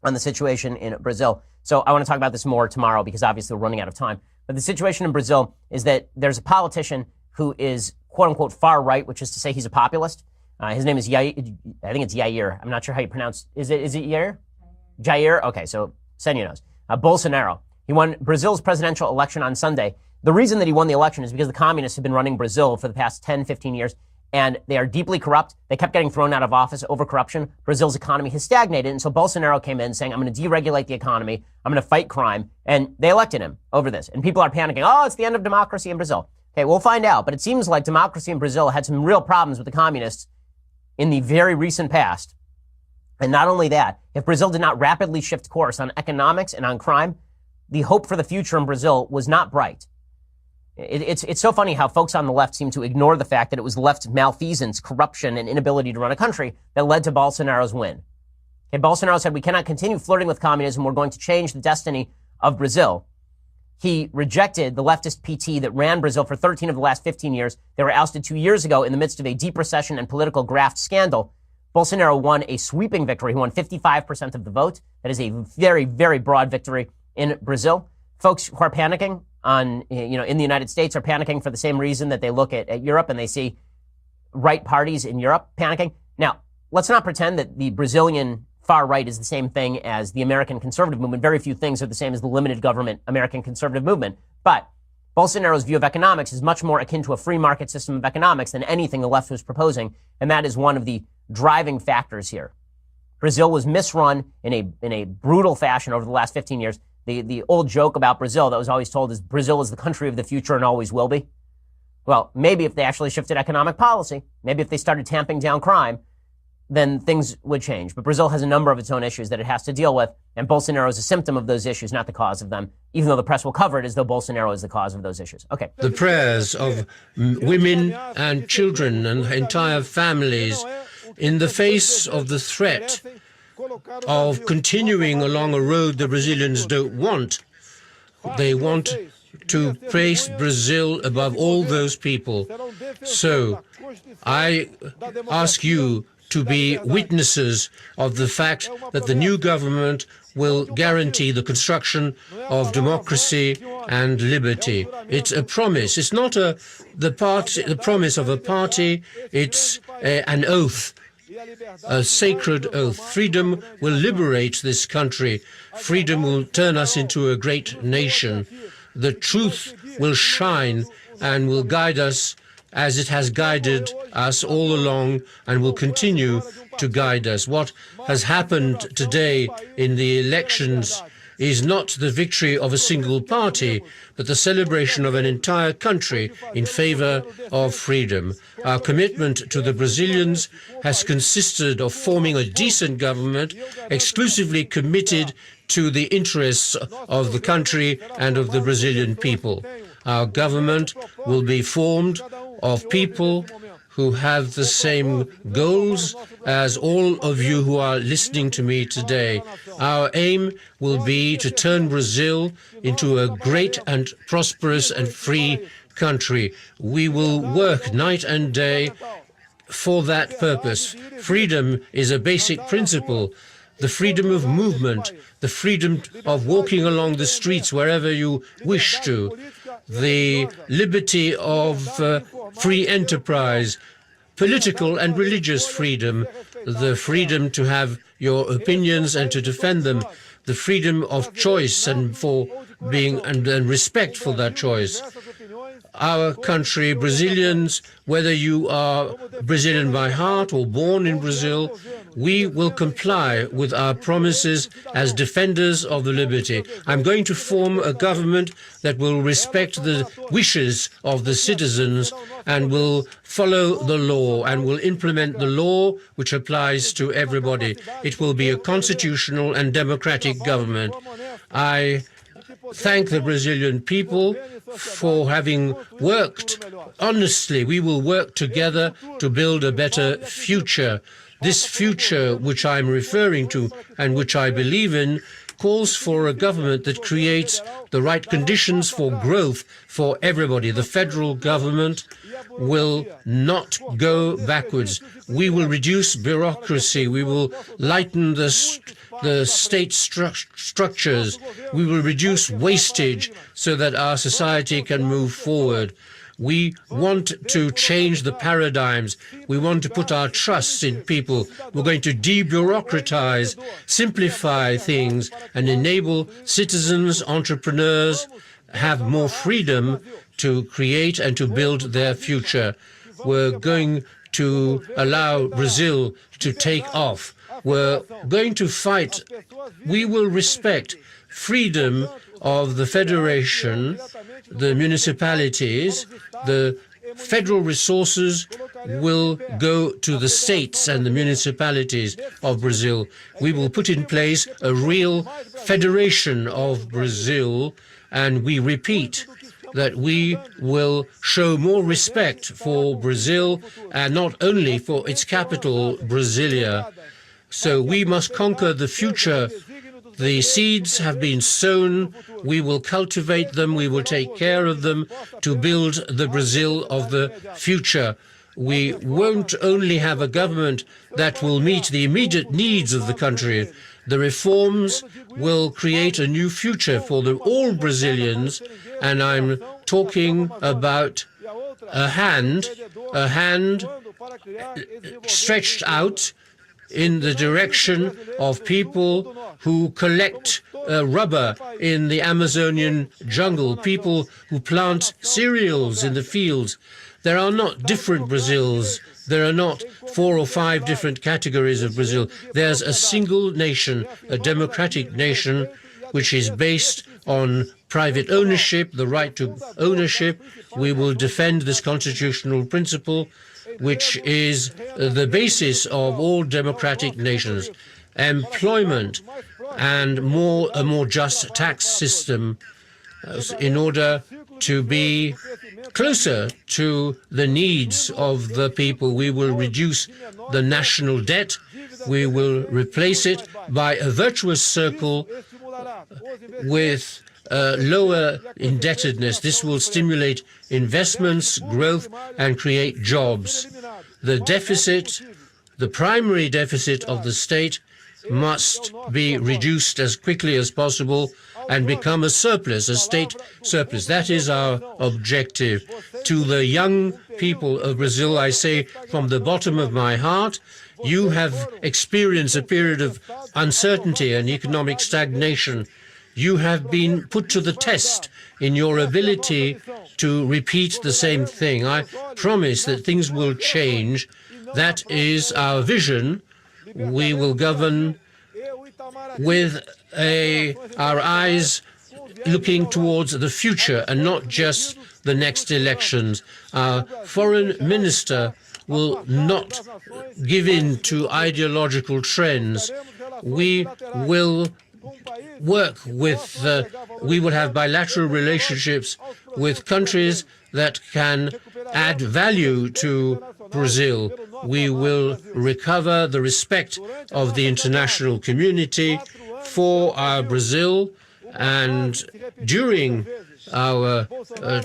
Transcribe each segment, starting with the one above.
on the situation in Brazil. So I want to talk about this more tomorrow because obviously we're running out of time. But the situation in Brazil is that there's a politician who is quote unquote far right, which is to say he's a populist. His name is Jair. I think it's Jair. I'm not sure how you pronounce. Is it Jair? Jair. Okay, so Senya knows. Bolsonaro. He won Brazil's presidential election on Sunday. The reason that he won the election is because the communists have been running Brazil for the past 10, 15 years, and they are deeply corrupt. They kept getting thrown out of office over corruption. Brazil's economy has stagnated, and so Bolsonaro came in saying, I'm going to deregulate the economy. I'm going to fight crime, and they elected him over this. And people are panicking, oh, it's the end of democracy in Brazil. Okay, we'll find out, but it seems like democracy in Brazil had some real problems with the communists in the very recent past. And not only that, if Brazil did not rapidly shift course on economics and on crime, the hope for the future in Brazil was not bright. It's so funny how folks on the left seem to ignore the fact that it was left's malfeasance, corruption, and inability to run a country that led to Bolsonaro's win. Okay, Bolsonaro said, we cannot continue flirting with communism. We're going to change the destiny of Brazil. He rejected the leftist PT that ran Brazil for 13 of the last 15 years. They were ousted 2 years ago in the midst of a deep recession and political graft scandal. Bolsonaro won a sweeping victory. He won 55% of the vote. That is a very, very broad victory in Brazil. Folks who are panicking in the United States are panicking for the same reason that they look at Europe and they see right parties in Europe panicking. Now, let's not pretend that the Brazilian far right is the same thing as the American conservative movement. Very few things are the same as the limited government American conservative movement. But Bolsonaro's view of economics is much more akin to a free market system of economics than anything the left was proposing. And that is one of the driving factors here. Brazil was misrun in a brutal fashion over the last 15 years. The old joke about Brazil that was always told is Brazil is the country of the future and always will be. Well, maybe if they actually shifted economic policy, maybe if they started tamping down crime, then things would change. But Brazil has a number of its own issues that it has to deal with, and Bolsonaro is a symptom of those issues, not the cause of them, even though the press will cover it as though Bolsonaro is the cause of those issues. Okay. The prayers of women and children and entire families in the face of the threat of continuing along a road the Brazilians don't want. They want to place Brazil above all those people. So I ask you to be witnesses of the fact that the new government will guarantee the construction of democracy and liberty. It's a promise. It's not the promise of a party. It's an oath. A sacred oath. Freedom will liberate this country. Freedom will turn us into a great nation. The truth will shine and will guide us as it has guided us all along and will continue to guide us. What has happened today in the elections is not the victory of a single party, but the celebration of an entire country in favor of freedom. Our commitment to the Brazilians has consisted of forming a decent government exclusively committed to the interests of the country and of the Brazilian people. Our government will be formed of people who have the same goals as all of you who are listening to me today. Our aim will be to turn Brazil into a great and prosperous and free country. We will work night and day for that purpose. Freedom is a basic principle. The freedom of movement, the freedom of walking along the streets wherever you wish to, the liberty of free enterprise, political and religious freedom, the freedom to have your opinions and to defend them, the freedom of choice and for being and respect for that choice. Our country, Brazilians, whether you are Brazilian by heart or born in Brazil, we will comply with our promises as defenders of the liberty. I'm going to form a government that will respect the wishes of the citizens and will follow the law and will implement the law which applies to everybody. It will be a constitutional and democratic government. I thank the Brazilian people for having worked honestly. We will work together to build a better future. This future which I'm referring to and which I believe in calls for a government that creates the right conditions for growth for everybody. The federal government will not go backwards. We will reduce bureaucracy. We will lighten the the state structures. We will reduce wastage so that our society can move forward. We want to change the paradigms. We want to put our trust in people. We're going to debureaucratize, simplify things, and enable citizens, entrepreneurs, have more freedom to create and to build their future. We're going to allow Brazil to take off. We're going to fight. We will respect freedom of the federation, the municipalities. The federal resources will go to the states and the municipalities of Brazil. We will put in place a real federation of Brazil, and we repeat that we will show more respect for Brazil and not only for its capital, Brasilia. So we must conquer the future. The seeds have been sown. We will cultivate them. We will take care of them to build the Brazil of the future. We won't only have a government that will meet the immediate needs of the country. The reforms will create a new future for all Brazilians, and I'm talking about a hand stretched out in the direction of people who collect rubber in the Amazonian jungle, people who plant cereals in the fields. There are not different Brazils. There are not 4 or 5 different categories of Brazil. There's a single nation, a democratic nation, which is based on private ownership, the right to ownership. We will defend this constitutional principle, which is the basis of all democratic nations. Employment and a more just tax system in order to be closer to the needs of the people. We will reduce the national debt. We will replace it by a virtuous circle with lower indebtedness. This will stimulate investments, growth, and create jobs. The deficit, the primary deficit of the state, must be reduced as quickly as possible and become a surplus, a state surplus. That is our objective. To the young people of Brazil, I say from the bottom of my heart, you have experienced a period of uncertainty and economic stagnation. You have been put to the test in your ability to repeat the same thing. I promise that things will change. That is our vision. We will govern with our eyes looking towards the future and not just the next elections. Our foreign minister will not give in to ideological trends. We will work with, we will have bilateral relationships with countries that can add value to Brazil. We will recover the respect of the international community for our Brazil, and during our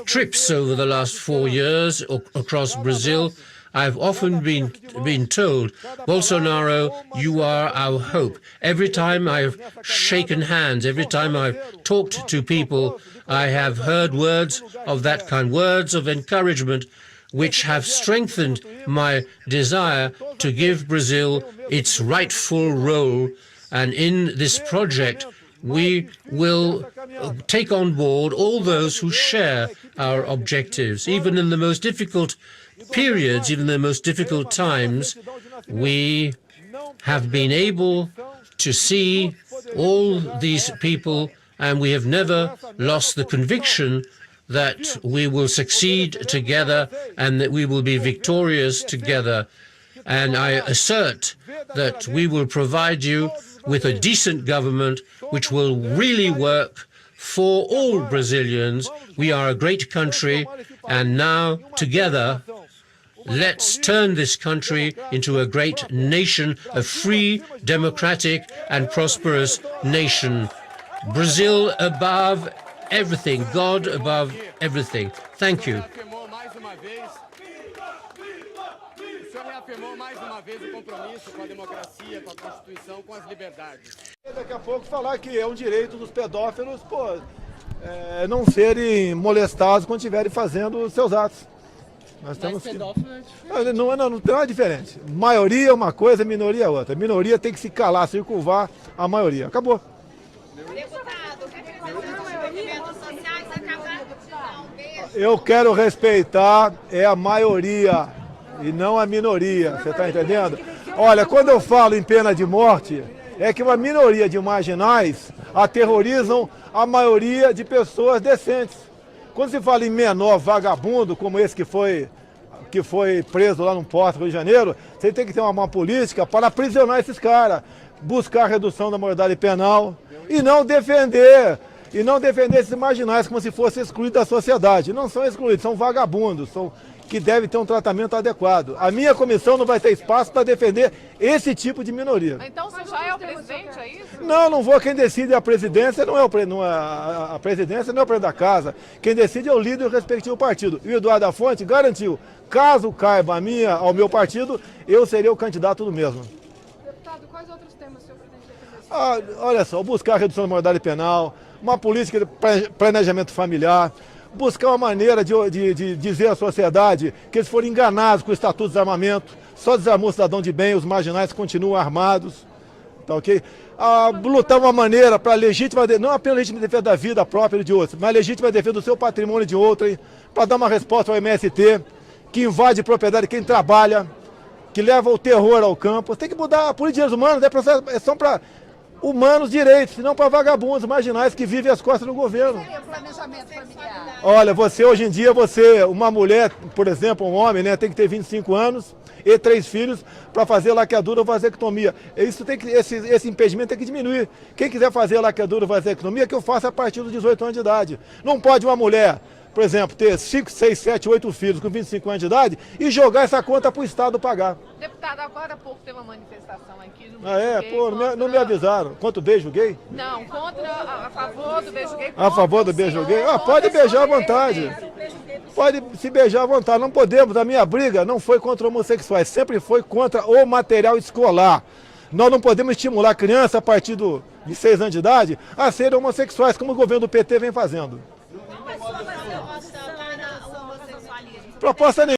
trips over the last 4 years across Brazil, I've often been told, Bolsonaro, you are our hope. Every time I've shaken hands, every time I've talked to people, I have heard words of that kind, words of encouragement, which have strengthened my desire to give Brazil its rightful role. And in this project, we will take on board all those who share our objectives. Even in the most difficult periods, even in the most difficult times, we have been able to see all these people, and we have never lost the conviction that we will succeed together and that we will be victorious together. And I assert that we will provide you with a decent government which will really work for all Brazilians. We are a great country, and now together let's turn this country into a great nation, a free, democratic, and prosperous nation. Brazil above everything, God above everything. Thank you. reafirmou mais uma vez o compromisso com a democracia, com a Constituição, com as liberdades. Daqui a pouco falar que é um direito dos pedófilos, não serem molestados quando estiverem fazendo os seus atos. Nós temos pedófilo é diferente. Não tem nada diferente. Maioria é uma coisa, minoria é outra. Minoria tem que se calar, circunvar a maioria. Acabou. Deputado, representante dos movimentos sociais, eu quero respeitar a maioria e não a minoria, você está entendendo? Olha, quando eu falo em pena de morte, é que uma minoria de marginais aterrorizam a maioria de pessoas decentes. Quando se fala em menor vagabundo, como esse que foi preso lá no Porto, Rio de Janeiro, você tem que ter uma política para aprisionar esses caras, buscar a redução da moralidade penal e não defender esses marginais como se fossem excluídos da sociedade. Não são excluídos, são vagabundos, que devem ter um tratamento adequado. A minha comissão não vai ter espaço para defender esse tipo de minoria. Então você já é o presidente, é isso? Não vou. Quem decide a presidência a presidência não é o presidente da casa. Quem decide é o líder do respectivo partido. E o Eduardo da Fonte garantiu, caso caiba ao meu partido, eu seria o candidato do mesmo. Deputado, quais outros temas o senhor pretende defender? Olha só, buscar a redução da moralidade penal, uma política de planejamento familiar, buscar uma maneira de dizer à sociedade que eles foram enganados com o Estatuto de Desarmamento, só desarmou o cidadão de bem, os marginais continuam armados, tá ok? Lutar uma maneira para legítima, não apenas legítima defesa da vida própria e de outros, mas legítima defesa do seu patrimônio e de outrem, para dar uma resposta ao MST, que invade propriedade quem trabalha, que leva o terror ao campo. Tem que mudar a política de direitos humanos, são para humanos direitos, não para vagabundos marginais que vivem às costas do governo. O planejamento familiar. Olha, hoje em dia, uma mulher, por exemplo, um homem, né, tem que ter 25 anos e 3 filhos para fazer laqueadura ou vasectomia. Esse impedimento tem que diminuir. Quem quiser fazer laqueadura ou vasectomia, que eu faça a partir dos 18 anos de idade. Não pode uma mulher, por exemplo, ter 5, 6, 7, 8 filhos com 25 anos de idade e jogar essa conta para o Estado pagar. Deputado, agora há pouco teve uma manifestação aqui no não me avisaram. Contra o beijo gay? Não, a favor do beijo gay. A favor do beijo gay? Pode beijar à vontade. Pode se beijar à vontade. Não podemos, a minha briga não foi contra homossexuais, sempre foi contra o material escolar. Nós não podemos estimular criança a partir de 6 anos de idade a serem homossexuais, como o governo do PT vem fazendo. Qual é a sua proposta para o homossexualismo? Proposta nenhuma.